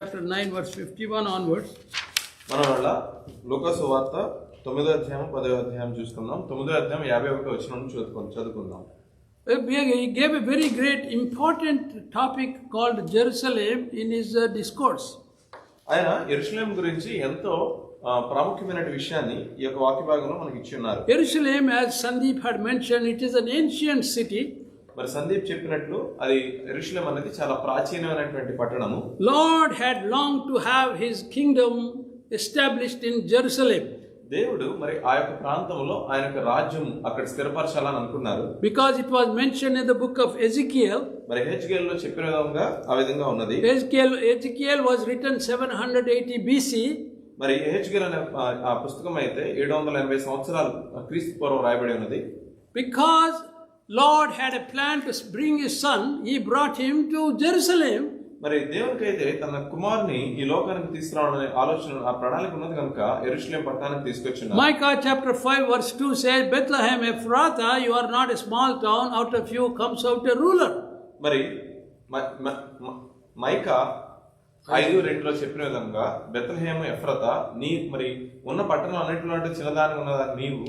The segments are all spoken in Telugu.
Chapter 9 verse 51 onwards. మన వల్ల లూకా సువార్త 9వ అధ్యాయం 10వ అధ్యాయం చూసుకుందాం. 9వ అధ్యాయం 51వ వచనం నుంచి చదువుకుందాం. He gave a very great important topic called Jerusalem in his discourse. ఆయన యెరూషలేము గురించి ఎంతో ప్రాముఖ్యమైన విషయాన్ని ఈ యొక్క వాక్య భాగంలో మనకి ఇచ్చి ఉన్నారు. Jerusalem, as Sandeep had mentioned, it is an ancient city. మరి సందీప్ చెప్పినట్లు అది యెరూషలేం అనేది చాలా ప్రాచీనమైనటువంటి పట్టణము. Lord had longed to have his kingdom established in Jerusalem. దేవుడు మరి ఆ యొక్క ప్రాంతంలో ఆయన యొక్క రాజ్యం అక్కడ స్థిరపరచాలని అనుకున్నారు. Because it was mentioned in the book of Ezekiel. మరి హెజ్కేల్ లో చెప్పిన విధంగా ఆ విధంగా ఉన్నది. Ezekiel was written 780 BC. మరి హెజ్కేల్ అనే ఆ పుస్తకం అయితే 780 సంవత్సరాలు క్రీస్తు పూర్వం రాయబడి ఉన్నది. Because Lord had a plan to bring his son, he brought him to Jerusalem. మరి దేవునికైతే తన కుమారుని ఈ లోకానికి తీసుకురావాలనే ఆలోచన ఆ ప్రణాళిక ఉన్నది కనుక యెరూషలేం పట్టణానికి తీసుకొచ్చారు. Micah chapter 5 verse 2 says, Bethlehem Ephrathah, you are not a small town, out of you comes out a ruler. మరి మైకా 5:2లో చెప్పిన విధంగా బెత్లెహేము ఎఫ్రాతా నీ మరి ఉన్న పట్టణం అన్నిటిలో అంటే చిన్నదాని ఉన్న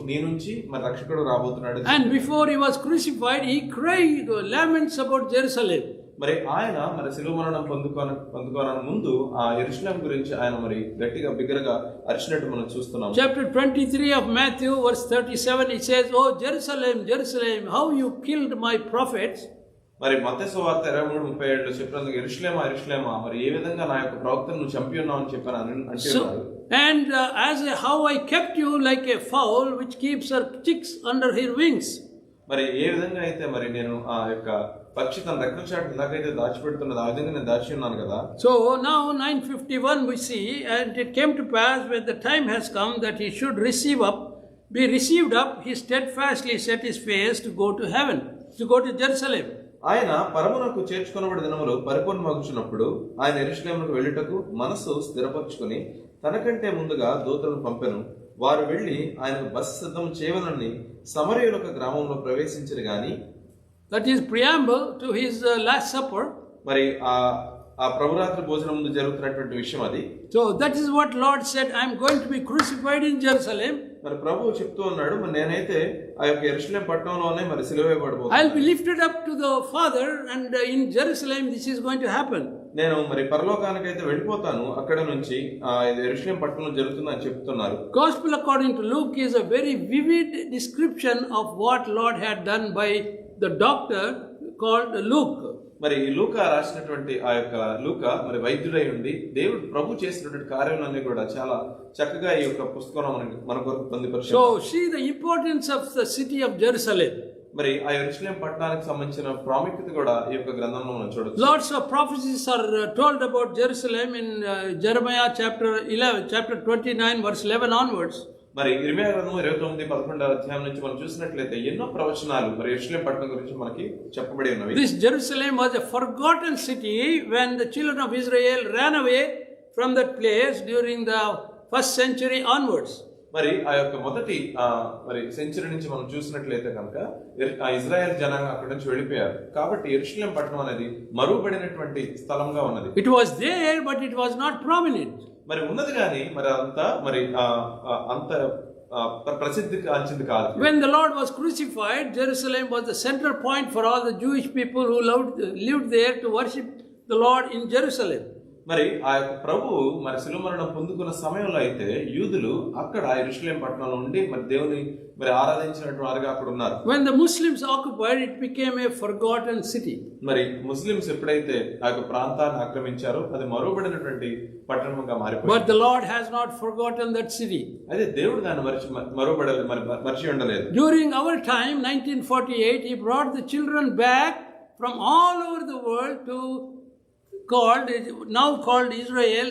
నీ నుంచి మరి రక్షకుడు రాబోతున్నాడు. And before he was crucified, he cried laments about Jerusalem. మరి ఆయన మరి శిలువ మరణం పొందుకోవడానికి ముందు ఆ యెరూషలేం గురించి ఆయన మరి గట్టిగా బిగ్గరగా అరిచినట్టు మనం చూస్తున్నాం. Chapter 23 of Matthew verse 37, it says, Oh Jerusalem, Jerusalem, how you killed my prophets. మరి మత్తయి సువార్త 23:37లో చెప్పినందుకు యెరూషలేమా మరి ఏ విధంగా నా యొక్క ప్రవక్తను నువ్వు చంపి ఉన్నావు అని చెప్పాను అంటున్నారు. And how I kept you like a fowl which keeps her chicks under her wings. మరి ఏ విధంగా అయితే మరి నేను ఆ యొక్క పక్షి తన రెక్కల చాటు ఇందాకైతే దాచిపెడుతున్నది ఆ విధంగా నేను దాచి ఉన్నాను కదా. So now 9:51 we see, and it came to pass when the time has come that he should be received up, he steadfastly set his face to go to heaven, to go to Jerusalem. ఆయన పరమునకు చేర్చుకొనబడి దినములు పరిపూర్ణమగుచున్నప్పుడు ఆయన యెరూషలేమునకు వెళ్ళుటకు మనసు స్థిరపరచుకొని తనకంటే ముందుగా దూతలను పంపెను. వారు వెళ్లి ఆయనకు బస సిద్ధం చేయవలని సమరయుల గ్రామంలో ప్రవేశించరు గాని. That is preamble to his last supper. మరి ఆ ప్రభురాత్రి భోజనం ముందు జరుగుతున్నటువంటి విషయం అది. So that is what Lord said, I am going to be crucified in Jerusalem. మరి ప్రభువు చెప్తూ ఉన్నాడు, మరి నేనైతే ఆ యొక్క యెరూషలేం పట్టణంలోనే మరి సిలువ వేయబడబోతున్నాను. I will be lifted up to the Father, and in Jerusalem this is going to happen. నేను మరి పరలోకానికైతే వెళ్ళిపోతాను, అక్కడ నుంచి యెరూషలేం పట్టణంలో జరుగుతుందని చెప్తున్నారు. Gospel according to Luke is a very vivid description of what Lord had done by the doctor called Luke. మరి ఈ లూకా రాసినటువంటి ఆ యొక్క లూకా మరి వైద్యుడై ఉండి దేవుడు ప్రభు చేసినటువంటి కార్యాలన్నీ కూడా చాలా చక్కగా ఈ యొక్క పుస్తకంలో మన కొరకు పొందుపరిచారు. So see the importance of the city of Jerusalem. మరి ఆ యెరూషలేం పట్టణానికి సంబంధించిన ప్రాముఖ్యత కూడా ఈ యొక్క గ్రంథంలో మనం చూడొచ్చు. Lots of prophecies are told about Jerusalem in Jeremiah chapter 29 verse 11 onwards. మరి ఇర్మియా గ్రంథం 29:11 అధ్యాయం నుంచి మనం చూసినట్లయితే ఎన్నో ప్రవచనాలు మరి యెరూషలేం పట్టణం గురించి మనకి చెప్పబడి ఉన్నవి. This Jerusalem was a forgotten city when the children of Israel ran away from that place during the first century onwards. మరి ఆ యొక్క మొదటి మరి సెంచరీ నుంచి మనం చూసినట్లయితే కనుక ఇజ్రాయెల్ జనాంగం అక్కడి నుంచి వెళ్ళిపోయారు. కాబట్టి యెరూషలేం పట్టణం అనేది మరుగుపడినటువంటి స్థలంగా ఉన్నది. It was there but it was not prominent. మరి ఉన్నది కానీ మరి అంత ప్రసిద్ధి కాంచింది కాదు. When the Lord was crucified, Jerusalem was the central point for all the Jewish people who lived there to worship the Lord in Jerusalem. మరి ఆ యొక్క ప్రభువు మరి శిలువ మరణం పొందుకున్న సమయంలో అయితే యూదులు అక్కడ యెరూషలేం పట్టణంలో ఉండి మరి దేవుని మరి ఆరాధించినటువంటి వారుగా అక్కడ ఉన్నారు. When the Muslims occupied, it became a forgotten city. మరి ముస్లిమ్స్ ఎప్పుడైతే ఆ యొక్క ప్రాంతాన్ని ఆక్రమించారో అది మరుగుపడినటువంటి పట్టణంగా మారిపోయింది. But the Lord has not forgotten that city. అదే దేవుడు దాన్ని మరిచి ఉండలేదు. During our time 1948, he brought the children back from all over the world to now called Israel.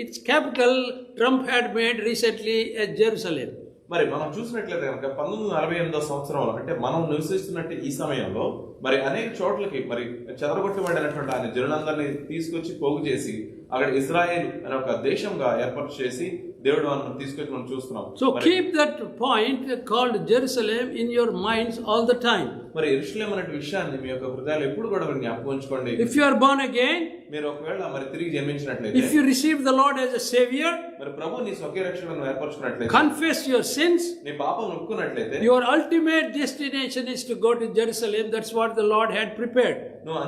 Its capital Trump had made recently as Jerusalem. మరి మనం చూసినట్లయితే కనుక 1948వ సంవత్సరంలో అంటే మనం నివసిస్తున్నట్టు ఈ సమయంలో మరి అనేక చోట్లకి మరి చెదరగొట్టబడినటువంటి ఆయన జనులందరినీ తీసుకొచ్చి పోగు చేసి అక్కడ ఇజ్రాయెల్ అనే ఒక దేశంగా ఏర్పాటు చేసి దేవుడు మనం తీసుకొచ్చి మనం చూస్తున్నాం. So keep that point called Jerusalem in your minds all the time. మరి యెరూషలేం అనే విషయాన్ని మీ యొక్క హృదయాల్లో ఎప్పుడు కూడా జ్ఞాపకం ఉంచుకోండి. If you are born again, మీరు ఒకవేళ మరి తిరిగి జన్మించినట్లయితే, if you receive the Lord as a Savior, మరి ప్రభు నీ స్వకీయ రక్షణను ఏర్పరచుకున్నట్లయితే, confess your sins, నీ పాపం ఒప్పుకున్నట్లయితే, your ultimate destination is to go to Jerusalem. That's what the Lord had prepared. నువ్వు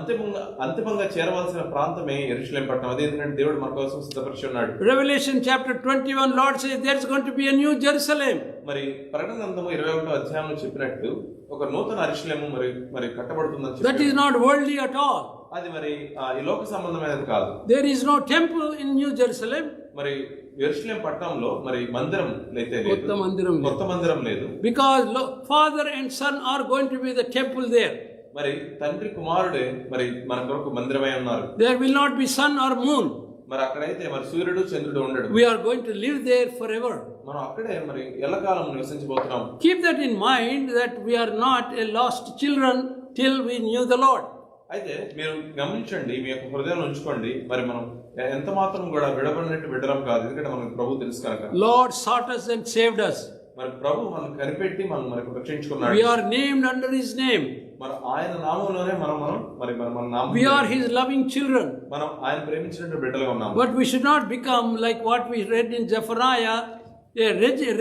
అంతిమంగా చేరవలసిన ప్రాంతమే యెరూషలేం పట్టణం. అది ఎందుకంటే దేవుడు మన కోసం సిద్ధపరిచి ఉన్నాడు. Revelation chapter 21, Lord says there's going to be a new Jerusalem. మరి ప్రకటన గ్రంథము 21వ అధ్యాయంలో చెప్పినట్టు ఒక నూతన యెరూషలేము మరి కట్టబడుతుందని చెప్పాడు. That is not worldly at all. అది మరి ఈ లోక సంబంధమైనది కాదు. There is no temple in New Jerusalem. మరి యెరూషలేం పట్టణంలో మరి మందిరం అయితే లేదు, కొత్త మందిరం లేదు. Because Father and Son are going to be the temple there. మరి తండ్రి కుమారుడే మరి మన కొరకు మందిరమై ఉన్నారు. There will not be sun or moon. మరి అక్కడైతే మరి సూర్యుడు చంద్రుడు ఉండడు. We are going to live there forever. మనం అక్కడే మరి ఎల్లకాలం నివసించబోతున్నాం. Keep that in mind, that we are not a lost children till we knew the Lord. అయితే మీరు గమనించండి, మీ యొక్క హృదయంలో ఉంచుకోండి, మరి మనం ఎంత మాత్రం కూడా విడబడినట్టు విడడం కాదు, ఎందుకంటే మనకు ప్రభు తెలుసు కనుక. Lord sought us and saved us. మరి ప్రభు మనం కనిపెట్టి మనం మనకు రక్షించుకున్నాడు. We are named under His name. మరి ఆయన నామంలోనే మనం మన నామం. We are His loving children. మనం ఆయన ప్రేమించినట్టు బిడ్డలుగా ఉన్నాం. But we should not become like what we read in Zephaniah, a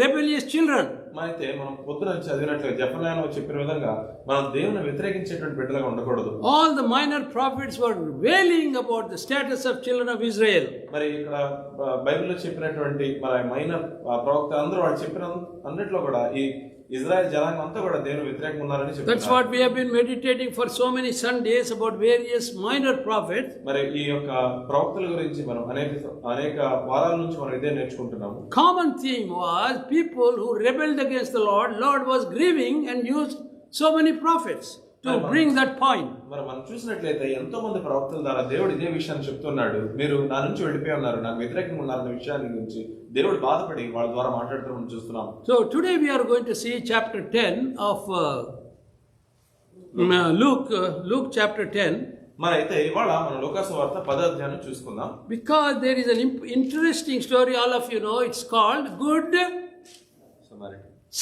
rebellious children. అయితే మనం పొద్దున చదివినట్లు జెఫన్యాలో చెప్పిన విధంగా మనం దేవుని వ్యతిరేకించేటువంటి బిడ్డలుగా ఉండకూడదు. All the minor prophets were wailing about the status of children of Israel. మరి ఇక్కడ బైబిల్లో చెప్పినటువంటి మరి మైనర్ ప్రవక్త అందరూ వాళ్ళు చెప్పిన అన్నిట్లో కూడా ఈ ఇజ్రాయెల్ జనాంగం అంతా కూడా దేవుని వ్యతిరేకంగా ఉన్నారని చెప్పారు. That's what we have been meditating for so many Sundays about various minor prophets. మరి ఈ యొక్క ప్రవక్తల గురించి మనం అనేక వారాల నుంచి మనం ఇదే నేర్చుకుంటున్నాము. Common theme was people who rebelled against the Lord. Lord was grieving and used so many prophets to bring that point. మరి మనం చూసినట్లయితే ఎంతో మంది ప్రవక్తల ద్వారా దేవుడు ఇదే విషయాన్ని చెప్తున్నాడు. మీరు నా నుంచి వెళ్ళిపోయి ఉన్నారు, నాకు వ్యతిరేకంగా ఉన్నారన్న విషయాన్ని గురించి దేవుడు బాధపడి వాళ్ళ ద్వారా మాట్లాడుతూ చూస్తున్నాం. So today we are going to see chapter 10 of Luke chapter 10. మరైతే ఇవాళ మనం లూకాసు వార్త 10వ అధ్యాయం చూసుకుందాం. Because there is an interesting story, all of you know, it's called Good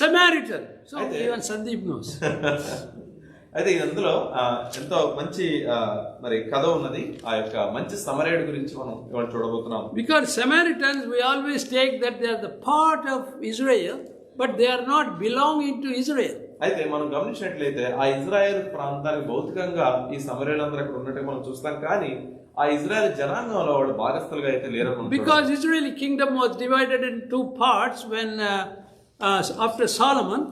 Samaritan. So even Sandeep knows. అయితే అందులో ఎంతో మంచి మరి కథ ఉన్నది. ఆ యొక్క మంచి సమరయుడి గురించి మనం ఇవాళ చూడబోతున్నాం. Because Samaritans, we always take that they are the part of Israel, but they are not belonging to Israel. అయితే మనం గమనించినట్లయితే ఆ ఇజ్రాయెల్ ప్రాంతానికి భౌతికంగా ఈ సమరయులందరూ అక్కడ ఉన్నట్టుగా మనం చూస్తాం, కానీ ఆ ఇజ్రాయెల్ జనాంగంలో వాళ్ళు భాగస్థులుగా అయితే లేరు. Because Israeli kingdom was divided in two parts when after Solomon.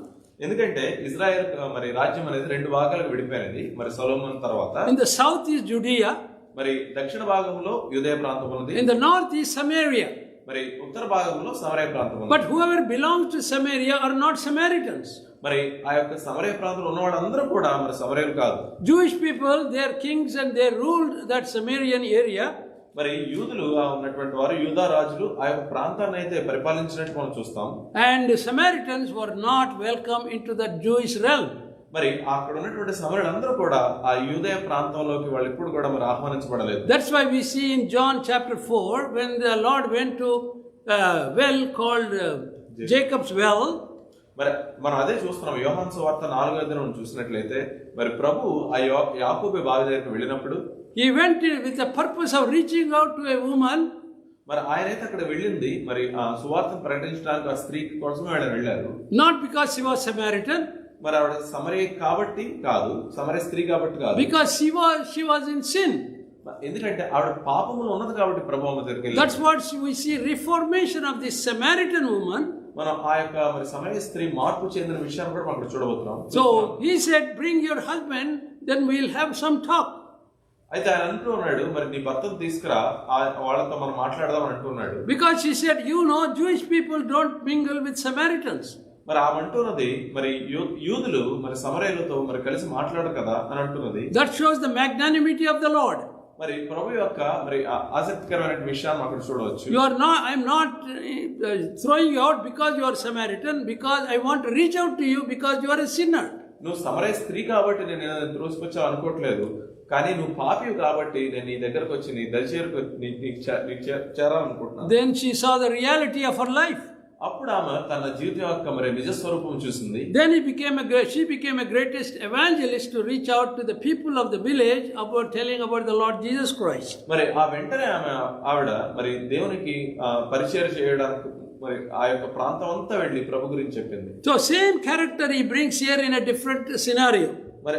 ఎందుకంటే ఇజ్రాయెల్ మరి రాజ్యం అనేది రెండు భాగాలకు విడిపోయినది మరి సొలొమోను తర్వాత. In the south is Judea, మరి దక్షిణ భాగంలో యూదయ ప్రాంతం ఉన్నది. in the north is Samaria, మరి ఉత్తర భాగంలో సమరయ ప్రాంతం ఉన్నది. but whoever belongs to Samaria are not Samaritans. మరి ఆ యొక్క సమరయ ప్రాంతంలో ఉన్న వాళ్ళందరూ కూడా మరి సమరయులు కాదు. Jewish people, they are kings and they ruled that Samarian area. మరి యూదులు ఉన్నటువంటి వారు యూదా రాజులు ఆ యొక్క ప్రాంతాన్ని అయితే పరిపాలించినట్టు మనం చూస్తాం. And Samaritans were not welcome into the Jewish realm. మరి అక్కడ ఉన్నటువంటి సమరయులందరూ కూడా ఆ యూదయ ప్రాంతంలోకి వాళ్ళు ఎప్పుడు కూడా మరి ఆహ్వానించబడలేదు. That's why we see in John chapter 4 when the Lord went to a well called Jacob's well. మరి మనం అదే చూస్తున్నాం. యోహాను సువార్త 4వ అధ్యాయం చూసినట్లయితే మరి ప్రభు ఆ యాకోబు బావి దగ్గరికి వెళ్ళినప్పుడు he went with the purpose of reaching out to a woman. మరి ఆయన అయితే అక్కడ వెళ్ళింది మరి ఆ సువార్తను ప్రకటించడానికి ఆ స్త్రీ కోసమే ఆయన వెళ్ళారు. Not because she was Samaritan. మరి ఆవిడ సమరయ కాబట్టి కాదు, సమరయ స్త్రీ కాబట్టి కాదు. Because she was in sin. ఎందుకంటే ఆవిడ పాపములో ఉన్నది కాబట్టి ప్రభు ఆమె దగ్గరికి వెళ్ళారు. That's what we see reformation of this Samaritan woman. మనం ఆ యొక్క మరి సమరయ స్త్రీ మార్పు చెందిన విషయాన్ని కూడా మనం చూడబోతున్నాం. So he said, bring your husband, then we'll have some talk. అయితే ఆయన అంటూ ఉన్నాడు, మరి నీ భర్తను తీసుకురా, వాళ్ళతో మనం మాట్లాడదాం అంటున్నాడు. Because she said, you know, Jewish people don't mingle with Samaritans. మరి ఆమె అంటున్నది మరి యూదులు మరి సమరయులతో మరి కలిసి మాట్లాడరు కదా అని అంటున్నది. That shows the magnanimity of the Lord. మరి ప్రభు యొక్క మరి ఆసక్తికరమైన విషయాన్ని అక్కడ చూడవచ్చు. I am not throwing you out because you are Samaritan, because I want to reach out to you because you are a sinner. నువ్వు సమరయ స్త్రీ కాబట్టి నేను త్రోసిపుచ్చావు అనుకోవట్లేదు, కానీ నువ్వు పాపివి కాబట్టి నేను నీ దగ్గరకు వచ్చి నీ దరిచేరుకు చేరాలనుకుంటున్నాను. Then she saw the reality of her life. అప్పుడు ఆమె తన జీవితం యొక్క మరి నిజ స్వరూపం చూసింది. Then she became a greatest evangelist to reach out to the people of the village about telling about the Lord Jesus Christ. మరి ఆ వెంటనే ఆవిడ మరి దేవునికి పరిచయం చేయడానికి మరి ఆ యొక్క ప్రాంతం అంతా వెళ్ళి ప్రభు గురించి చెప్పింది. So same character he brings here in a different scenario. మరి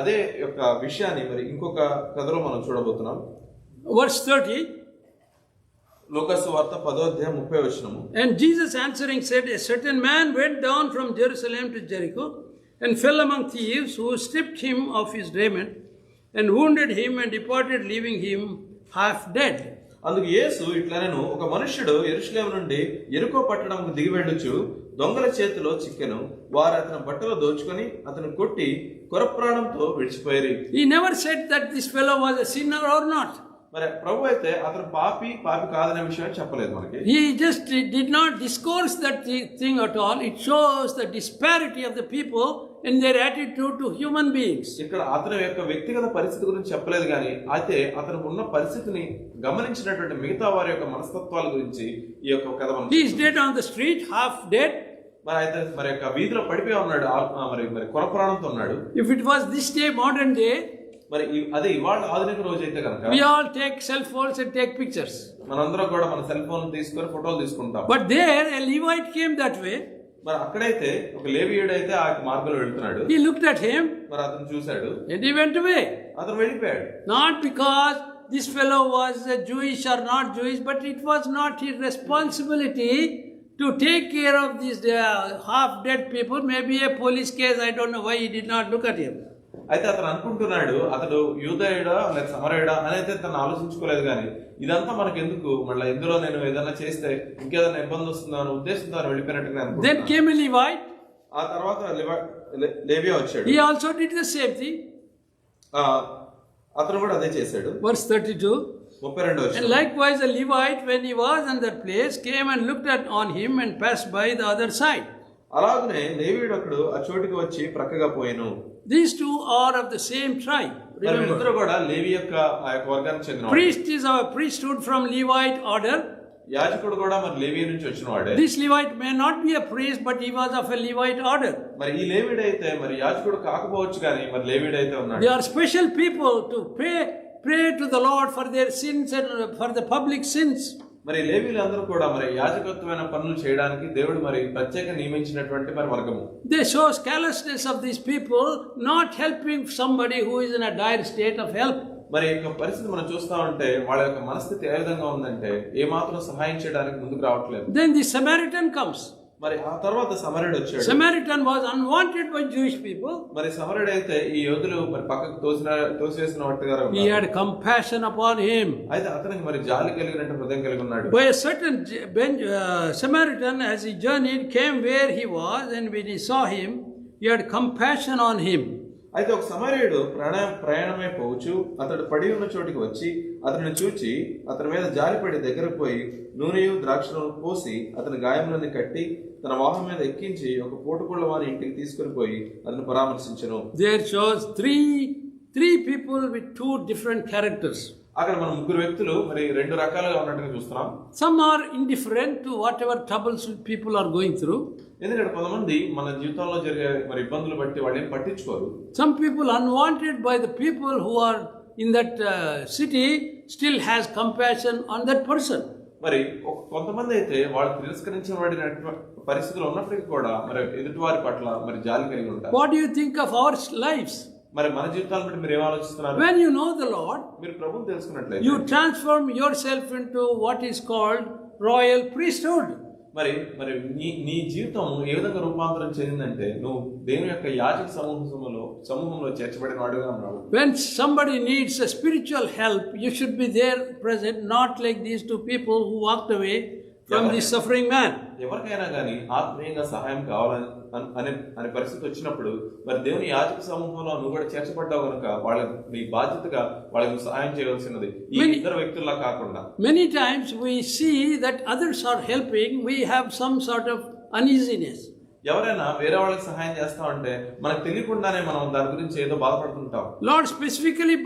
అదే యొక్క విషయాన్ని మరి ఇంకొక కథలో మనం చూడబోతున్నాం. Verse 30. లూకాసు వార్త 10వ అధ్యాయం 30వ వచనము. And Jesus answering said, a certain man went down from Jerusalem to Jericho and fell among thieves, who stripped him of his raiment and wounded him and departed, leaving him half dead. అందుకు యేసు ఇట్లనెను, ఒక మనుష్యుడు యెరూషలేము నుండి యెరికో పట్టణంకు దిగి వెళ్ళుచు దొంగల చేతిలో చిక్కెను. వారు అతని బట్టలు దోచుకొని అతను కొట్టి కొరప్రాణంతో విడిచిపోయారు. He never said that this fellow was a sinner or not. మరి ప్రభు అయితే అతను పాపి కాదనే విషయం చెప్పలేదు మనకి. He just did not discourse that thing at all. It shows the disparity of the people in their attitude to human beings. ఇక్కడ అతని యొక్క వ్యక్తిగత పరిస్థితి గురించి చెప్పలేదు కానీ అయితే అతను ఉన్న పరిస్థితిని గమనించినటువంటి మిగతా వారి యొక్క మనస్తత్వాల గురించి ఈ యొక్క కథ మనం. He is dead on the street, half dead. మరి అయితే మరి యొక్క వీధిలో పడిపోయి ఉన్నాడు, మరి కొరప్రాణంతో ఉన్నాడు. If it was this day, modern day, మరి అదే ఇవాళ ఆధునిక రోజు అయితే కనుక we all take cell phones and take pictures. మనందరం కూడా మన సెల్ ఫోన్ తీసుకొని ఫోటోలు తీసుకుంటాం. But there a Levite came that way. మరి అక్కడైతే ఒక లేవీయుడు అయితే ఆ మార్గంలో వెళ్తున్నాడు. He looked at him. మరి అతను చూశాడు. And he went away. అతను వెళ్ళిపోయాడు. Not because this fellow was Jewish or not Jewish, but it was not his responsibility to take care of these half dead people. Maybe a police case. I don't know why he did not look at him. అయితే అతను అనుకుంటున్నాడు అతడు యూదయుడా లేక సమరయుడా అని అయితే తను ఆలోచించుకోలేదు కానీ ఇదంతా మనకు ఎందుకు, మళ్ళీ ఇందులో నేను ఏదైనా చేస్తే ఇంకేదైనా ఇబ్బంది వస్తుందో అనే ఉద్దేశంతో వెళ్ళిపోయినట్టుగా అనుకుంటున్నాను. Then came a Levite. ఆ తర్వాత లేవియా వచ్చాడు. He also did the same thing. అతను కూడా అదే చేశాడు. Verse 32. 32వ వచనం. And likewise a Levite, when he was in that place, came and looked on him and passed by the other side. అలాగనే లేవీయుడు ఒకడు ఆ చోటికి వచ్చి ప్రక్కగా పోయెను. These two are of the same tribe. వీళ్ళిద్దరూ కూడా లేవి యొక్క ఆ యొక్క వర్గానికి చెందిన. Priest is our priesthood from Levite order. యాజకుడు కూడా మరి లేవి నుంచి వచ్చిన వాడే. This Levite may not be a priest, but he was of a Levite order. మరి ఈ లేవీయుడు అయితే మరి యాజకుడు కాకపోవచ్చు కానీ మరి లేవీయుడు అయితే ఉన్నాడు. They are special people to pray to the Lord for their sins and for the public sins. మరి లేవీయులందరూ కూడా మరి యాజకత్వమైన పనులు చేయడానికి దేవుడు మరి ప్రత్యేక నియమించినటువంటి మరి వర్గము. They show carelessness of these people, not helping somebody who is in a dire state of help. మరి ఈ పరిస్థితి మనం చూస్తా ఉంటే వాళ్ళ యొక్క మనస్థితి ఏ విధంగా ఉందంటే ఏ మాత్రం సహాయం చేయడానికి ముందుకు రావట్లేదు. Then the Samaritan comes. మరి ఆ తర్వాత సమరయుడు వచ్చాడు. Samaritan was unwanted by Jewish people. మరి సమరయుడు అయితే ఈ యోధులు మరి పక్కకు తోసివేసిన వాటిగా He had compassion upon him. అయితే అతనికి మరి జాలి కలిగినట్టు హృదయం కలిగి ఉన్నాడు. By a certain Samaritan, as he journeyed, came where he was, and when he saw him, he had compassion on him. అయితే ఒక సమరయుడు ప్రయాణమై పోవచ్చు అతడు పడి ఉన్న చోటికి వచ్చి అతన్ని చూచి అతని మీద జారిపడి దగ్గరకు పోయి నూనెయు ద్రాక్షలను పోసి అతని గాయములను కట్టి తన వాహనం మీద ఎక్కించి ఒక పోటుకుళ్ళ వాని ఇంటికి తీసుకుని పోయి అతను పరామర్శించెను. There shows three people with two different characters. అక్కడ మనం ముగ్గురు వ్యక్తులు మరి రెండు రకాలుగా ఉన్నట్టుగా చూస్తున్నాం. Some are indifferent to whatever troubles people are going through. ఎందుకంటే కొంతమంది మన జీవితంలో జరిగే మరి ఇబ్బందులు బట్టి వాళ్ళు ఏం పట్టించుకోరు. Some people unwanted by the people who are in that city still has compassion on that person. మరి కొంతమంది అయితే వాళ్ళు తిరస్కరించబడిన పరిస్థితులు ఉన్నప్పటికీ కూడా మరి ఎదుటివారి పట్ల మరి జాలి కలిగి ఉంటారు. What do you think of our lives? మరి మన జీవితాలను బట్టి మీరు ఏం ఆలోచిస్తున్నారు? When you know the Lord, మీరు ప్రభువుని తెలుసుకున్నట్లయితే you transform yourself into what is called royal priesthood. మరి నీ జీవితం ఏ విధంగా రూపాంతరం చెందిందంటే నువ్వు దేవుని యొక్క యాజక సమూహంలో చేర్చబడిన వాడుగా ఉన్నావు. When somebody needs a spiritual help, you should be there present, not like these two people who walked away from this suffering man. ఎవరికైనా కానీ ఆత్మీయంగా సహాయం కావాలని అనే పరిస్థితి వచ్చినప్పుడు మరి దేవుని యాజక సమూహంలో నువ్వు కూడా చేర్చబడ్డావు కనుక నీ బాధ్యతగా వాళ్ళకి సహాయం చేయవలసినది ఈ ఇద్దరు వ్యక్తుల్లా కాకుండా. Many times we see that others are helping, we have some sort of uneasiness. ఎవరైనా వేరే వాళ్ళకి సహాయం చేస్తా ఉంటే మనకు తెలియకుండానే మనం దాని గురించి ఏదో బాధపడుతుంటాం. Lord specifically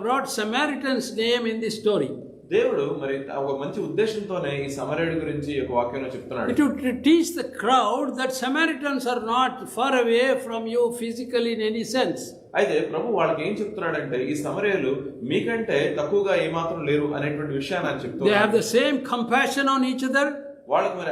brought Samaritan's name in this story. దేవుడు మరి ఒక మంచి ఉద్దేశంతోనే ఈ సమరయుడి గురించి ఈ యొక్క వాక్యంలో చెప్తున్నాడు. To teach the crowd that Samaritans are not far away from you physically in any sense. అయితే ప్రభు వాళ్ళకి ఏం చెప్తున్నాడంటే ఈ సమరయులు మీకంటే తక్కువగా ఏమాత్రం లేరు అనేటువంటి విషయాన్ని ఆయన They చెప్తున్నారు. have the same compassion on each other. వాళ్ళకి మరి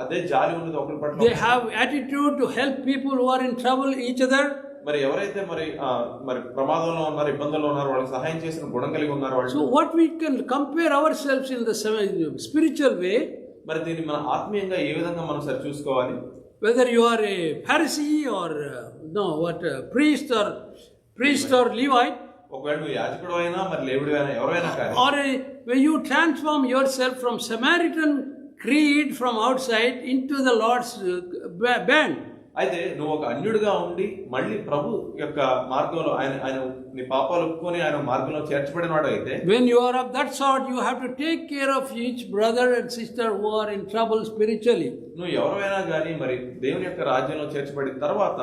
అదే జాలి ఉన్నది ఒకరి పట్ల. They have attitude to help people who are in trouble each other. మరి ఎవరైతే మరి ప్రమాదంలో ఉన్నారు, ఇబ్బందుల్లో ఉన్నారు, వాళ్ళకి సహాయం చేసిన గుణం కలిగి ఉన్నారు వాళ్ళు. So what we can compare ourselves in the spiritual way. మరి దీన్ని మన ఆత్మీయంగా ఏ విధంగా మనం సరి చూసుకోవాలి? Whether you are a Pharisee or priest or Levite. ఒకవేళ నువ్వు యాజకుడు అయినా మరి లేవుడు అయినా ఎవరైనా కానీ. Or when you transform yourself from Samaritan creed from outside into the Lord's band. అయితే నువ్వు ఒక అన్యుడిగా ఉండి మళ్ళీ ప్రభు యొక్క మార్గంలో ఆయన నీ పాపాలు ఒప్పుకొని ఆయన మార్గంలో చేర్చబడిన వాడు అయితే, when you are of that sort, you have to take care of each brother and sister who are in trouble spiritually. నువ్వు ఎవరైనా కానీ మరి దేవుని యొక్క రాజ్యంలో చేర్చబడిన తర్వాత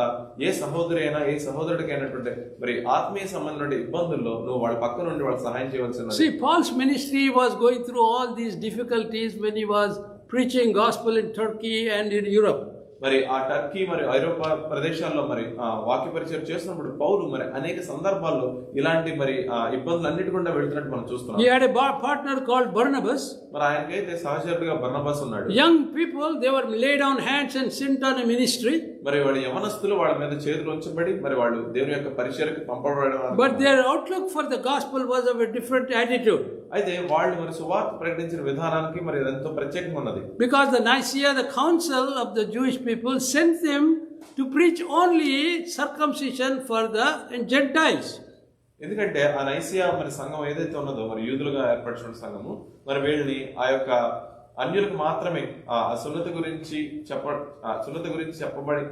ఏ సహోదరి అయినా ఏ సహోదరుడికి అయినటువంటి మరి ఆత్మీయ సంబంధమైన ఇబ్బందుల్లో నువ్వు వాళ్ళ పక్క నుండి వాళ్ళకి సహాయం చేయవలసిన. See, Paul's ministry was going through all these difficulties when he was preaching gospel in Turkey and in Europe. మరి ఆ టర్కీ మరి ఐరోపా ప్రదేశాల్లో మరి వాక్య పరిచయం చేస్తున్నప్పుడు పౌలు మరి అనేక సందర్భాల్లో ఇలాంటి మరి ఇబ్బందులన్నిటి గుండా వెళ్తున్నట్టు మనం చూస్తున్నాం. He had a partner called Barnabas. మరి ఆయనకైతే సహచరుడుగా బర్నబాస్ ఉన్నాడు. Young people, they were laid on hands and sent on a ministry. మరి వాళ్ళు యవనస్తులు, వాళ్ళ మీద చేతులు ఉంచబడి మరి వాళ్ళు దేవుని యొక్క పరిచర్యకు పంపబడడం. But their outlook for the gospel was of a different attitude. అయితే వాళ్ళు మరి సువార్త ప్రకటించిన విధానానికి మరి ఎంతో ప్రత్యేకంగా ఉన్నది. Because the Nicaea, the council of the Jewish people, sent them to preach only circumcision for the Gentiles. ఎందుకంటే ఆ నైసియా మరి సంఘం ఏదైతే ఉన్నదో మరి యూదులుగా ఏర్పరిచిన సంఘము మరి వీళ్ళని ఆ యొక్క అన్యులకు మాత్రమే ఆ సున్నతి గురించి చెప్పబడి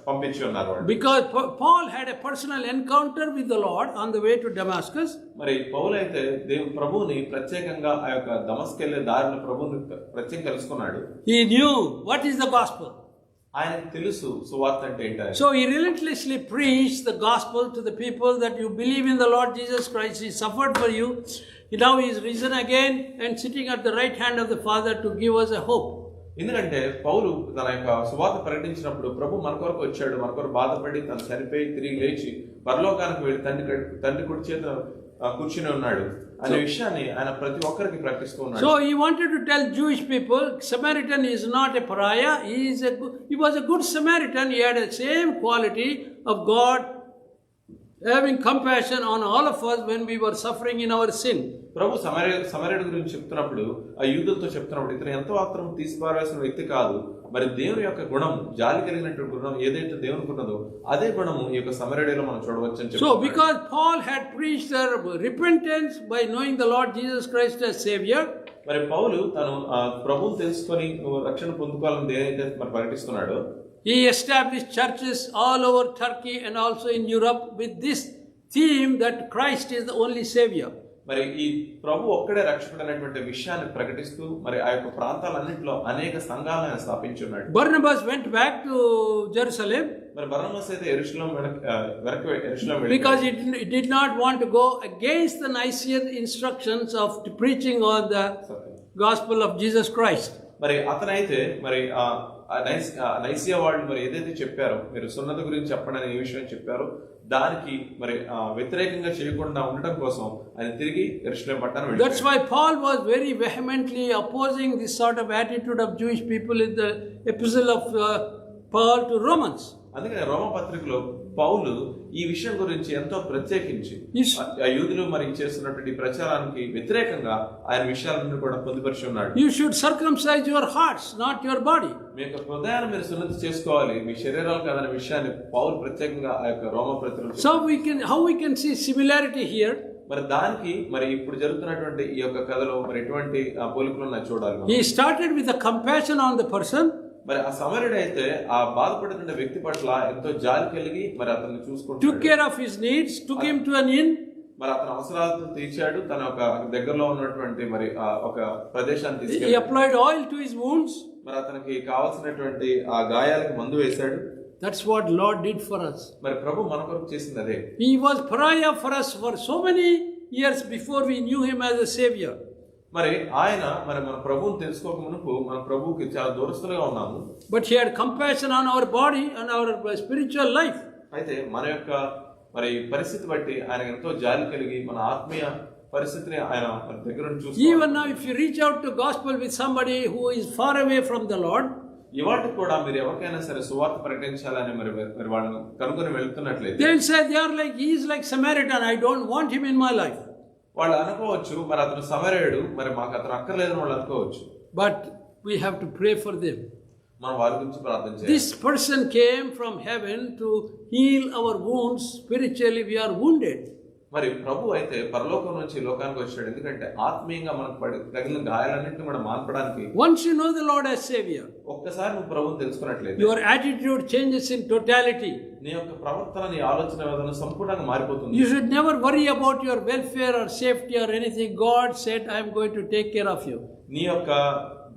పంపించి ఉన్నారు వాళ్ళు. Because Paul had a personal encounter with the Lord on the way to Damascus. మరి పౌలు అయితే ప్రభువుని ప్రత్యేకంగా ఆ యొక్క దమస్కెళ్ళే దారిలో ప్రభువుని ప్రత్యేకంగా కలుసుకున్నాడు. He knew what is the gospel. ఆయనకు తెలుసు సువార్త అంటే ఏంటని. So he relentlessly preached the gospel to the people that you believe in the Lord Jesus Christ. He suffered for you. Now he is risen again and sitting at the right hand of the Father to give us a hope. ఎందుకంటే పౌలు తన యొక్క సువార్త ప్రకటించినప్పుడు ప్రభు మన కొరకు వచ్చాడు, మన కొరకు బాధపడి తను చనిపోయి తిరిగి లేచి పరలోకానికి వెళ్ళి తండ్రి కుడి చేత కూర్చుని ఉన్నాడు అనే విషయాన్ని ఆయన ప్రతి ఒక్కరికి ప్రకటిస్తూ ఉన్నాడు. So he wanted to tell Jewish people Samaritan is not a pariah. He was a good Samaritan. He had the same quality of God having compassion on all of us when we were suffering in our sin. ప్రభు సమరయుడి గురించి చెప్తున్నప్పుడు ఆ యూదులతో చెప్తున్నప్పుడు ఇతను ఎంతో మాత్రం తీసిపారేసిన వ్యక్తి కాదు, మరి దేవుని యొక్క గుణం జాలి కలిగినటువంటి గుణం ఏదైతే దేవునికి ఉన్నదో అదే గుణము ఈ యొక్క సమరయుడిలో మనం చూడవచ్చు అని చెప్పి. So because Paul had preached the repentance by knowing the Lord Jesus Christ as Savior, మరి పౌలు తను ప్రభువుని తెలుసుకొని రక్షణ పొందుకోవాలని ఏదైతే మరి ప్రకటిస్తున్నాడో he established churches all over Turkey and also in Europe with this theme that Christ is the only Savior. మరి ఈ ప్రభు ఒక్కడే రక్షకుడు అనేటువంటి విషయాన్ని ప్రకటిస్తూ మరి ఆ యొక్క ప్రాంతాలన్నింటిలో అనేక సంఘాలను ఆయన స్థాపించున్నాడు. Barnabas went back to Jerusalem. మరి బర్నబాస్ అయితే యెరూషలేం వెళ్ళాడు. Because he did not want to go against the Nicene instructions of preaching on the gospel of Jesus Christ. మరి అతనైతే మరి నైసియా వాళ్ళు మరి ఏదైతే చెప్పారో మీరు సున్నత గురించి చెప్పండి అనే విషయం చెప్పారో దానికి మరి వ్యతిరేకంగా చేయకుండా ఉండడం కోసం ఆయన తిరిగి యెరూషలేం పట్టణానికి వెళ్ళాడు. That's why Paul was very vehemently opposing this sort of attitude of Jewish people in the epistle of Paul to Romans. అందుకని రోమా పత్రికలో పౌలు ఈ విషయం గురించి ఎంతో ప్రత్యేకించి ఆ యూదులు మరి చేస్తున్నటువంటి ప్రచారానికి వ్యతిరేకంగా ఆయన విషయాలను కూడా పొందుపరిచి ఉన్నాడు. You should circumcise your hearts, not your body. మీ యొక్క హృదయాన్ని మీరు సున్నతి చేసుకోవాలి, మీ శరీరాలు కాదనే విషయాన్ని పౌలు ప్రత్యేకంగా ఆ యొక్క రోమా పత్రికలో. So how we can see similarity here. మరి దానికి మరి ఇప్పుడు జరుగుతున్నటువంటి ఈ యొక్క కథలో మరి ఎటువంటి పోలికలు ఉన్నాయి చూడాలి. He started with the compassion on the person. మరి ఆ సమరయుడు అయితే ఆ బాధపడుతున్న వ్యక్తి పట్ల ఎంతో జాలి కలిగి మరి అతన్ని చూసుకుంటూ took care of his needs, took him to an inn. మరి అతని అవసరాలను తీర్చాడు, తన ఒక దగ్గరలో ఉన్నటువంటి మరి ఒక ప్రదేశాన్ని తీసుకెళ్ళాడు. He applied oil to his wounds. మరి అతనికి కావాల్సినటువంటి ఆ గాయాలకు మందు వేశాడు. That's what Lord did for us. మరి ప్రభు మన కొరకు చేసింది అదే. He was pariah for us for so many years before we knew him as a savior. మరి ఆయన మరి మన ప్రభువుని తెలుసుకోక మునుపు మన ప్రభువుకి చాలా దూరస్తులుగా ఉన్నాము. But he had compassion on our body and our spiritual life. అయితే మన యొక్క మరి పరిస్థితి బట్టి ఆయన ఎంతో జాలి కలిగి మన ఆత్మీయ పరిస్థితిని ఆయన దగ్గర నుంచి చూస్తూ Even now, if you reach out to gospel with somebody who is far away from the Lord, ఇవాటి కూడా మీరు ఎవరికైనా సరే సువార్త ప్రకటించాలని మరి వాళ్ళని కనుగొని వెళ్తున్నట్లయితే they will say he is like Samaritan. I don't want him in my life. వాళ్ళు అనుకోవచ్చు మరి అతను సమరయుడు, మరి మాకు అతను అక్కర్లేదని వాళ్ళు అనుకోవచ్చు. But we have to pray for them. మనం వారి గురించి ప్రార్థన చేయాలి. This person came from heaven to heal our wounds. Spiritually we are wounded. మరి ప్రభు అయితే పరలోకం నుంచి లోకానికి వచ్చాడు, ఎందుకంటే ఆత్మీయంగా మనకు తగిన గాయాలన్నింటినీ మనం మాన్పడానికి. Once you know the Lord as Savior, ఒక్కసారి నువ్వు ప్రభువుని తెలుసుకున్నట్లయితే your attitude changes in totality. నీ యొక్క ప్రవర్తన, నీ ఆలోచన విధానం సంపూర్ణంగా మారిపోతుంది. You should never worry about your welfare or safety or anything. God said, I am going to take care of you. నీ యొక్క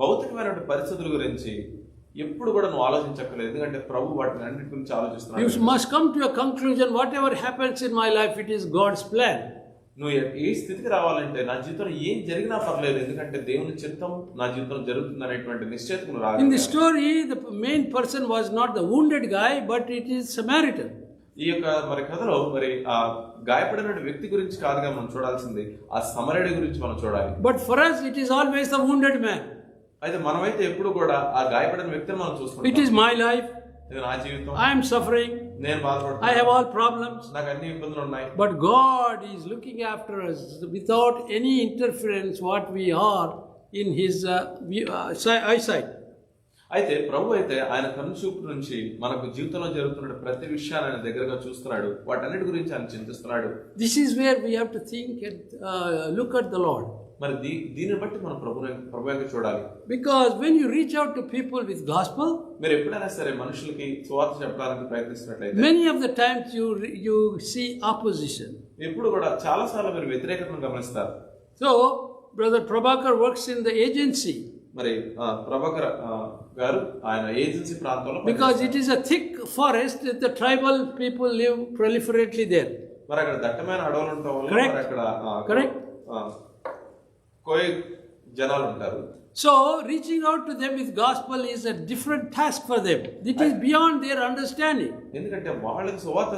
భౌతికమైన పరిస్థితుల గురించి ఎప్పుడు కూడా నువ్వు ఆలోచించక్కర్లేదు, ఎందుకంటే ప్రభు వాటిని అన్నిటి గురించి ఆలోచిస్తున్నాడు. You must come to a conclusion, whatever happens in my life, it is God's plan. నువ్వు ఏ స్థితికి రావాలంటే నా జీవితంలో ఏం జరిగినా పర్లేదు, ఎందుకంటే దేవుని చిత్తం నా జీవితంలో జరుగుతుంది అనేటువంటి నిశ్చయతకు నువ్వు రావాలి. In the story, the main person was not the wounded guy, but it is Samaritan. ఈ యొక్క మరి కథలో మరి ఆ గాయపడిన వ్యక్తి గురించి కాదుగా మనం చూడాల్సింది, ఆ సమరయుడి గురించి మనం చూడాలి. But for us, it is always the wounded man. అయితే మనమైతే ఎప్పుడు కూడా ఆ గాయపడిన వ్యక్తిని మనం చూసుకుంటాం. It is my life. ఇది నా జీవితం. I am suffering. నేను బాధపడుతున్నాను. I have all problems. నాకు అన్ని ఇబ్బందులు ఉన్నాయి. But God is looking after us without any interference what we are in His eyesight. అయితే ప్రభు అయితే ఆయన కనుచూపు నుంచి మనకు జీవితంలో జరుగుతున్న ప్రతి విషయాన్ని ఆయన దగ్గరగా చూస్తున్నాడు, వాటన్నిటి గురించి ఆయన చింతిస్తున్నాడు. This is where we have to think and look at the Lord. మరి దీన్ని బట్టి మనం ప్రభువుని చూడాలి. Because when you reach out to people with gospel, మీరు ఎప్పుడైనా సరే మనుషులకి సువార్త చెప్పడానికి ప్రయత్నిస్తున్నట్లయితే many of the times you see opposition. ఎప్పుడు కూడా చాలా సార్లు మీరు వ్యతిరేకతను గమనిస్తారు. So brother Prabhakar works in the agency. మరి ప్రభాకర్ గారు ఆయన ఏజెన్సీ ప్రాంతంలో, because it is a thick forest, the tribal people live proliferately there. మరి అక్కడ దట్టమైన అడవులు ఉండటం వల్ల అక్కడ కోయ జనాలు ఉంటారు. So reaching out to them with gospel is a different task for them. It is beyond their understanding. ఎందుకంటే వాళ్ళకి సువార్త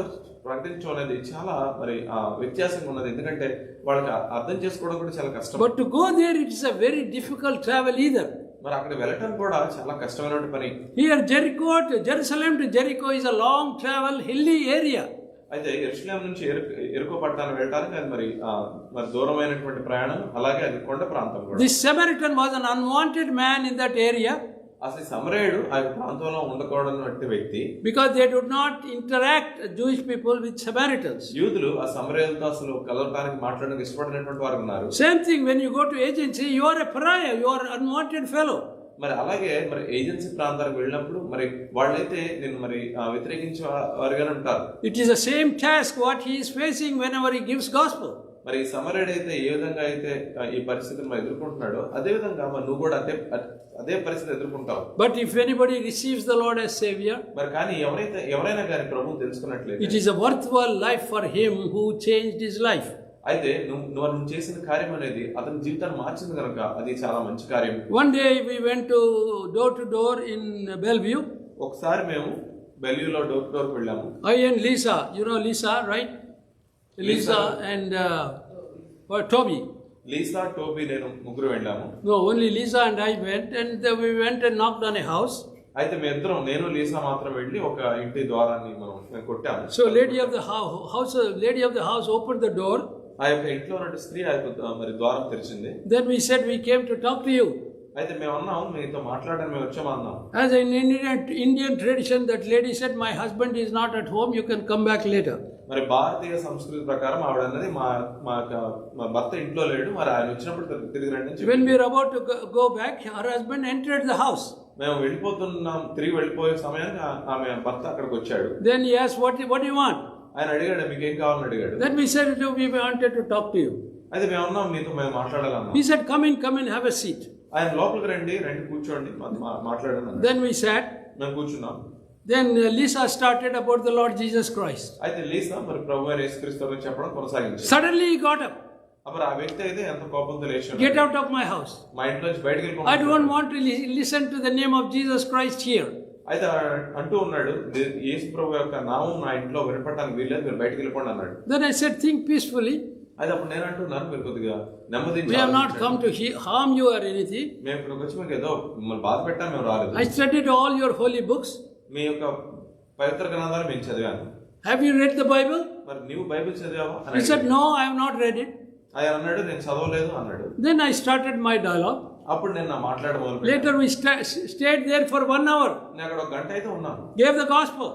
ప్రకటించడం అనేది చాలా మరి వ్యత్యాసంగా ఉన్నది, ఎందుకంటే వాళ్ళకి అర్థం చేసుకోవడం కూడా చాలా కష్టం. But to go there, it is a very difficult travel either. మరి అక్కడ వెళ్ళటం కూడా చాలా కష్టమైన పని. Here Jerusalem to Jericho is a long travel, hilly area. అయితే యెరూషలేము నుంచి యెరికో పట్టణానికి వెళ్ళడానికి అది మరి దూరమైనటువంటి ప్రయాణం, అలాగే అది కొండ ప్రాంతం కూడా. This Samaritan was an unwanted man in that area. అసలు సమరయుడు ఆ ప్రాంతంలో ఉండకూడని వ్యక్తి. Because they did not interact, Jewish people, with Samaritans. యూదులు ఆ సమరయులతో అసలు కలవడానికి మాట్లాడడానికి ఇష్టపడినటువంటి వారు ఉన్నారు. Same thing when you go to agency, you are a pariah, you are an unwanted fellow. మరి అలాగే మరి ఏజెన్సీ ప్రాంతానికి వెళ్ళినప్పుడు మరి వాళ్ళైతే నేను మరి వ్యతిరేకించే వారుగానే ఉంటారు. It is the same task what he is facing whenever he gives gospel. మరి సమరయుడు అయితే ఏ విధంగా అయితే ఈ పరిస్థితిని ఎదుర్కొంటున్నాడో అదే విధంగా మరి నువ్వు కూడా అదే పరిస్థితి ఎదుర్కొంటావు. But if anybody receives the Lord as Savior, మరి కానీ ఎవరైనా కానీ ప్రభువుని తెలుసుకున్నట్లయితే it is a worthwhile life for him who changed his life. అయితే నువ్వు చేసిన కార్యం అనేది అతని జీవితాన్ని మార్చింది కనుక అది చాలా మంచి కార్యం. One day we went to door in Bellevue. ఒకసారి మేము బెల్వ్యూలో డోర్ టు డోర్ వెళ్ళాము. I and Lisa, you know Lisa, right? Lisa and Toby. Lisa, Toby, నేను ముగ్గురు వెళ్ళాము. No, only Lisa and I went, and we went and knocked on a house. అయితే మేము నేను లీసా మాత్రం వెళ్ళి ఒక ఇంటి ద్వారాన్ని మేము కొట్టాము. So lady of the house opened the door. ఆ యొక్క ఇంట్లో ఉన్న స్త్రీ ఆ యొక్క మరి ద్వారం తెరిచింది. Then we said we came to talk to you. అయితే మేము అన్నాం మీతో మాట్లాడడానికి మేము వచ్చాము అన్నాం. As in Indian tradition, that lady said, my husband is not at home, you can come back later. మరి భారతీయ సంస్కృతి ప్రకారం ఆవిడ అన్నది మా భర్త ఇంట్లో లేడు, మరి ఆయన వచ్చినప్పుడు తిరిగి రండి. When we were about to go back, her husband entered the house. మేము వెళ్ళిపోతున్నాం, తిరిగి వెళ్ళిపోయే సమయానికి ఆమె భర్త అక్కడికి వచ్చాడు. Then he asked, what do you want? ఆయన అడిగాడు, మీకు ఏం కావాలని అడిగాడు. Then we said, we wanted to talk to you. అయితే మేము అన్నాం మీతో మేము మాట్లాడాలన్నాం. He said, come in, have a seat. ఆయన లోపలికి రండి కూర్చోండి మాట్లాడండి. Then we sat. మేము కూర్చున్నాం. Then Lisa started about the Lord Jesus Christ. అయితే లీసా మరి ప్రభువైన యేసుక్రీస్తు గురించి చెప్పడం కొనసాగించింది. Suddenly he got up. మరి ఆ వ్యక్తి అయితే ఎంత కోపంతో లేచి Get out of my house. మా ఇంట్లో నుంచి బయటకు I వెళ్ళిపోయి don't want to listen to the name of Jesus Christ here. అయితే అంటూ ఉన్నాడు, యేసు ప్రభు యొక్క నామం నా ఇంట్లో వినపడటానికి వీల్లేదు, మీరు బయటకు వెళ్ళిపోండి అన్నాడు. Then I said, think peacefully. అయితే అప్పుడు నేను అంటున్నాను, మీరు కొద్దిగా నెమ్మది. We have not come to harm you or anything. మేము ఇక్కడికి వచ్చి మీకు ఏదో మిమ్మల్ని బాధ పెట్టాము, మేము రాలేదు. I studied all your holy books. మీ యొక్క పవిత్ర గ్రంథాలు మేము చదివాను. Have you read the Bible? మరి నీవు Bible చదివావా? He said, no, I have not read it. ఆయన అన్నాడు, నేను చదవలేదు అన్నాడు. Then I started my dialogue. అప్పుడు నేను నా మాట్లాడడం మొదలుపెట్టాను. Later we stayed there for 1 hour. నేను అక్కడ ఒక గంట అయితే ఉన్నాను. Gave the gospel.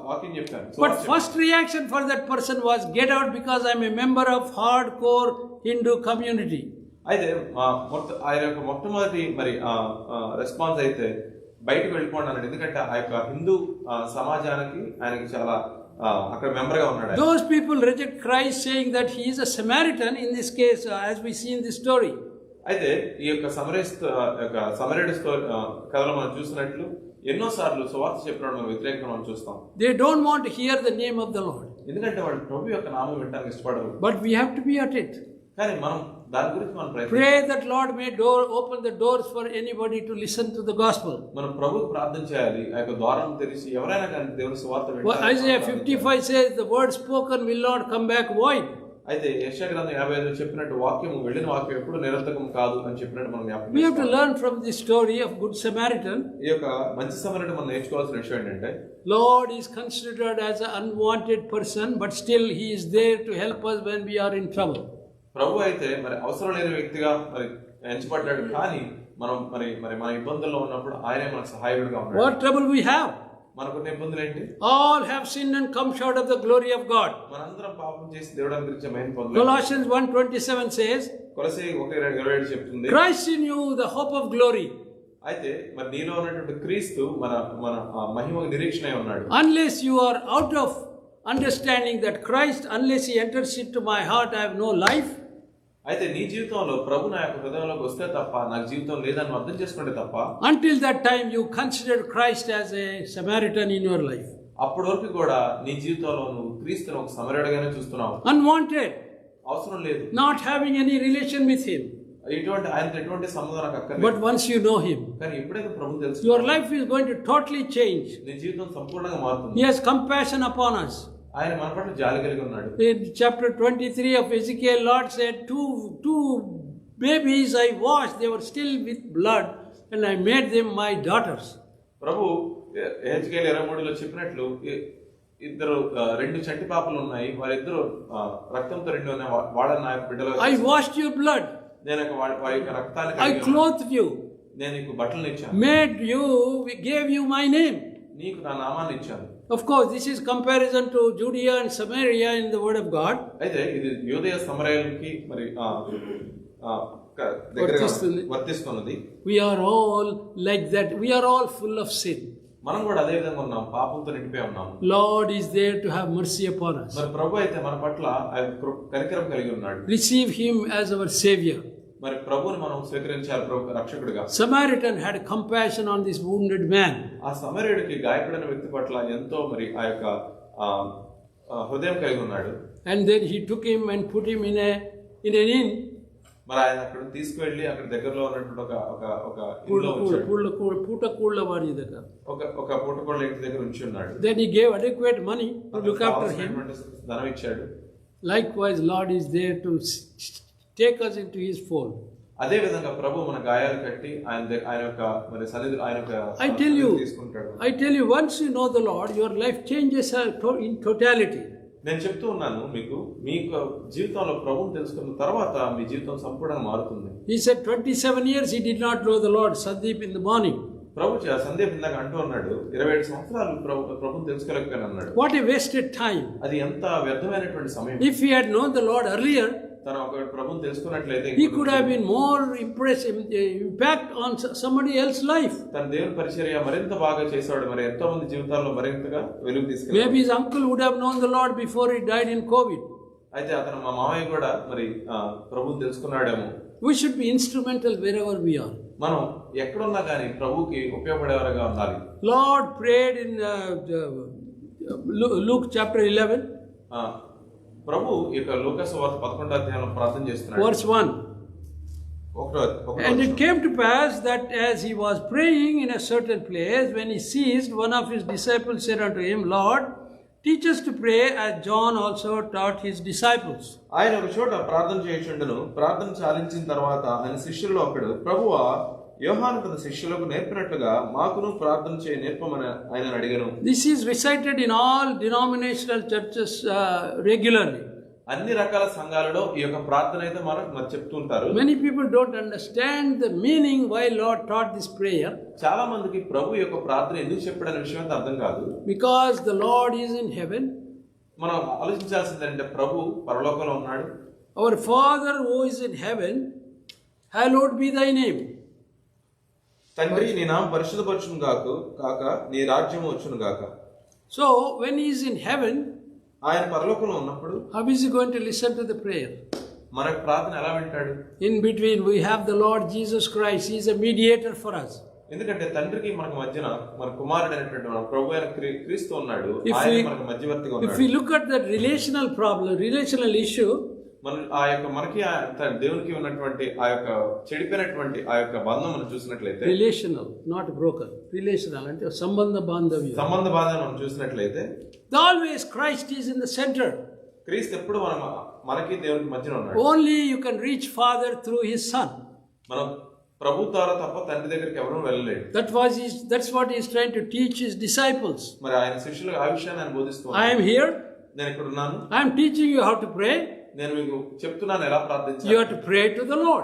వాకింగ్ చెప్పాను. But first reaction for that person was, get out, because I am a member of hardcore Hindu community. అయితే ఆయన యొక్క మొట్టమొదటి మరి రెస్పాన్స్ అయితే బయటకు వెళ్ళిపోండి అన్నాడు. ఎందుకంటే ఆ యొక్క హిందూ సమాజానికి ఆయనకి చాలా అక్కడ మెంబర్ గా ఉన్నాడు. Those people reject Christ, saying that he is a Samaritan in this case, as we see in this story. అయితే ఈ యొక్క సమరయుడు కథలో మనం చూసినట్లు ఎన్నో సార్లు సువార్త చెప్పినప్పుడు మనం వ్యతిరేకంగా మనం చూస్తాం. They don't want to hear the name of the Lord. ఎందుకంటే వాళ్ళు ప్రభు యొక్క నామం వినడానికి ఇష్టపడరు. But we have to be at it. కానీ మనం దాని గురించి మనం Pray that Lord may open the doors for anybody to listen to the gospel. మనం ప్రభువుకు ప్రార్థన చేయాలి, ఆ యొక్క ద్వారం తెరిచి ఎవరైనా కానీ దేవుని సువార్త వింటారు. Isaiah 55 says, the word spoken will not come back void. అయితే యెషయా గ్రంథం 55 చెప్పినట్టు వాక్యము వెళ్ళిన వాక్యం ఎప్పుడు నిరర్థకం కాదు అని చెప్పినట్టు మనం జ్ఞాపకం We have to learn from this story of Good Samaritan. ఈ యొక్క మంచి సమరయుడు మనం నేర్చుకోవాల్సిన విషయం ఏంటంటే, Lord is considered as an unwanted person, but still he is there to help us when we are in trouble. ప్రభు అయితే మరి అవసరం లేని వ్యక్తిగా మరి ఎంచబడ్డాడు, కానీ మనం మరి మన ఇబ్బందుల్లో ఉన్నప్పుడు ఆయనే మనకు సహాయకుడిగా ఉన్నాడు. What trouble we have? మనకున్న ఇబ్బందులు ఏంటి? All have sinned and come short of the glory of God. మనందరం పాపం చేసి దేవుడు అనుగ్రహించే మహిమ పొందలేదు. Colossians 1:27 says, కొలస్సీ 1:27 చెప్తుంది, Christ in you, the hope of glory. అయితే మరి నీలో ఉన్నటువంటి క్రీస్తు మన మహిమ నిరీక్షణ ఉన్నాడు. Unless you are out of understanding that Christ, unless he enters into my heart, I have no life. అయితే నీ జీవితంలో ప్రభు నా యొక్క హృదయంలోకి వస్తే తప్ప నాకు జీవితం లేదని అర్థం చేసుకుంటే తప్ప, until that time you consider Christ as a Samaritan in your life. అప్పటి వరకు కూడా నీ జీవితంలో నువ్వు క్రీస్తును ఒక సమరయుడిగానే చూస్తున్నావు. Unwanted, అవసరం లేదు, not having any relation with him. ఆయనతో ఎటువంటి సంబంధం నాకు అక్కర్లేదు. But once you know him, కానీ ఎప్పుడైతే ప్రభు తెలుసు, your life is going to totally change. నీ జీవితం సంపూర్ణంగా మారుతుంది. He has compassion upon us. ఆయన మన పట్ల జాలి కలిగి ఉన్నాడు. In chapter 23 of Ezekiel, Lord said, two babies I washed, they were still with blood, and I made them my daughters. ప్రభు ఎహెజ్కేలు 23లో చెప్పినట్లు రెండు చంటి పాపలు ఉన్నాయి, వారిద్దరు రక్తంతో రెండు ఉన్నాయి, వాళ్ళని నా బిడ్డలు. I washed your blood. నేను వారి యొక్క రక్తాన్ని I clothed you. నేను నీకు బట్టలు ఇచ్చాను. Made you, gave you my name. నీకు నా నామాన్ని ఇచ్చాను. Of course, this is comparison to Judea and Samaria in the word of God. అయితే ఇది యూదయ సమరయులకి మరి వర్తిస్తున్నది. We are all like that. We are all full of sin. మనం కూడా అదే విధంగా ఉన్నాం, పాపంతో నిండిపోయి ఉన్నాం. Lord is there to have mercy upon us. మరి ప్రభు అయితే మన పట్ల కనికరం కలిగి ఉన్నాడు. Receive him as our savior. మరి ప్రభువుని మనం స్వీకరించాలి ప్రభు రక్షకుడిగా. Samaritan had compassion on this wounded man. ఆ సమరయుడికి గాయపడిన వ్యక్తి పట్ల ఎంతో మరి ఆ యొక్క హృదయం కలిగి ఉన్నాడు. And then he took him and put him in an inn. మరి ఆయన అక్కడ తీసుకువెళ్ళి అక్కడ దగ్గరలో ఉన్నటువంటి ఒక ఇల్లులో ఉంచాడు. ఒక పూటకోళ్ళ ఇంటి దగ్గర ఉంచి ఉన్నాడు. Then he gave adequate money to look after him. ధనం ఇచ్చాడు. Likewise, Lord is there to take us into his fold. అదే విధంగా ప్రభు మన గాయాలు కట్టి ఆయన యొక్క మరి సన్నిధి ఆయన తీసుకుంటాడు. I tell you, once you know the Lord, your life changes in totality. నేను చెప్తూ ఉన్నాను మీకు జీవితంలో ప్రభువుని తెలుసుకున్న తర్వాత మీ జీవితం సంపూర్ణంగా మారుతుంది. He said 27 years he did not know the Lord. Sandeep in the morning. ప్రభు సందీప్ ఇందాక అంటూ ఉన్నాడు 27 సంవత్సరాలు ప్రభువుని తెలుసుకోలేకపోయాను అన్నాడు. What a wasted time. అది ఎంత వ్యర్థమైనటువంటి సమయం. If he had known the Lord earlier, తన ఒక ప్రభువుని తెలుసుకున్నట్లయితే he could have been more impact on somebody else's life. తన దేవుని పరిచర్య మరింత బాగా చేశాడు, మరి ఎంతో మంది జీవితాల్లో మరింతగా వెలుగు తీసుకెళ్ళాడు. Maybe his uncle would have known the Lord before he died in COVID. అయితే అతను మా మామయ్య కూడా మరి ప్రభువుని తెలుసుకున్నాడేమో. We should be instrumental wherever we are. మనం ఎక్కడున్నా కానీ ప్రభువుకి ఉపయోగపడేవారుగా ఉండాలి. Lord prayed in Luke chapter 11. ప్రభు ఈ యొక్క లూకాసు వార్త 11వ అధ్యాయంలో ప్రార్థన చేస్తున్నాడు. Verse 1. And it came to pass that as he was praying in a certain place, when he ceased, one of his disciples said unto him, Lord, teach us to pray as John also taught his disciples. ఆయన ఒక చోట ప్రార్థన చేయుచుండెను. ప్రార్థన చాలించిన తర్వాత ఆయన శిష్యుల్లో ఒకడు, ప్రభువా, యోహాను తన శిష్యులకు నేర్పినట్లుగా మాకును ప్రార్థన చేయ నేర్పమని ఆయన అడిగాను. This is recited in all denominational churches regularly. అన్ని రకాల సంఘాలలో ఈ యొక్క ప్రార్థన అయితే మరి చెప్తూ ఉంటారు. Many people don't understand the meaning why Lord taught this prayer. చాలా మందికి ప్రభు యొక్క ప్రార్థన ఎందుకు చెప్పాడనే విషయం అయితే అర్థం కాదు. Because the Lord is in heaven. మనం ఆలోచించాల్సింది ఏంటంటే ప్రభు పరలోకంలో ఉన్నాడు. Our Father who is in heaven, hallowed be thy name. తండ్రి నీ నామం పరిశుద్ధపరచును గాక, నీ రాజ్యము వచ్చును గాక. So when he is in heaven, ఆయన పరలోకంలో ఉన్నప్పుడు how is he going to listen to the prayer? మన ప్రార్థన ఎలా వింటాడు? In between we have the Lord Jesus Christ. He is a mediator for us. ఎందుకంటే తండ్రికి మనకు మధ్యన మన కుమారుడైనటువంటి మన ప్రభు అయిన క్రీస్తు ఉన్నాడు. ఆయన మనకు మధ్యవర్తిగా ఉన్నాడు. If we look at that relational issue, మనం ఆ యొక్క మనకి దేవునికి ఉన్నటువంటి ఆ యొక్క చెడిపోయినటువంటి ఆ యొక్క బంధం మనం చూసినట్లయితే, relational, not broken, relational అంటే సంబంధ బాంధవ్యం మనం చూసినట్లయితే, always Christ is in the center. క్రీస్తు ఎప్పుడు మనకి దేవునికి మధ్యన ఉన్నాడు. Only you can reach Father through his Son. మనం ప్రభు ద్వారా తప్ప తండ్రి దగ్గరికి ఎవరూ వెళ్ళలేడు. That's what he is trying to teach his disciples. మరి ఆయన శిష్యులకు ఆ విషయాన్ని ఆయన బోధిస్తున్నాడు. I am here. నేను ఇక్కడ ఉన్నాను. I am teaching you how to pray. నేను మీకు చెప్తున్నాను ఎలా ప్రార్థించాలి. You have to pray to the Lord.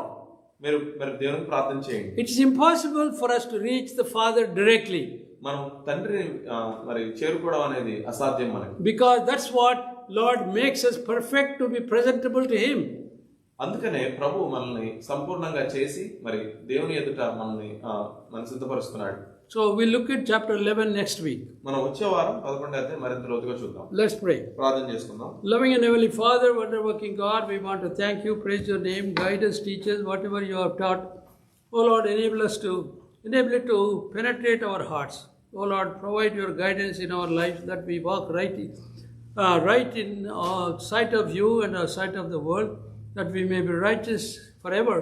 మీరు దేవునికి ప్రార్థన చేయండి. It is impossible for us to reach the Father directly. మనం తండ్రిని మరి చేరుకోవడం అనేది అసాధ్యం మనకి. Because that's what Lord makes us perfect to be presentable to him. అందుకనే ప్రభు మనల్ని సంపూర్ణంగా చేసి మరి దేవుని ఎదుట మనల్ని సిద్ధపరుస్తున్నాడు. So we'll look at chapter 11 next week. మనం వచ్చే వారం 11వ అధ్యాయం మరింత లోతుగా చూద్దాం. Let's pray. ప్రార్థన చేసుకుందాం. Loving and heavenly Father, wonder working God, we want to thank you, praise your name, guide us, teach us whatever you have taught. Oh Lord, enable it to penetrate our hearts. Oh Lord, provide your guidance in our lives that we walk right in sight of you and our sight of the world, that we may be righteous forever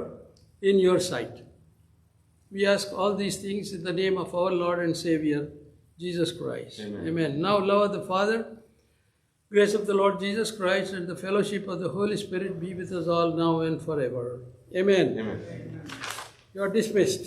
in your sight. We ask all these things in the name of our Lord and Savior, Jesus Christ. Amen. Now, love of the Father, grace of the Lord Jesus Christ, and the fellowship of the Holy Spirit be with us all now and forever. Amen. Amen. You are dismissed.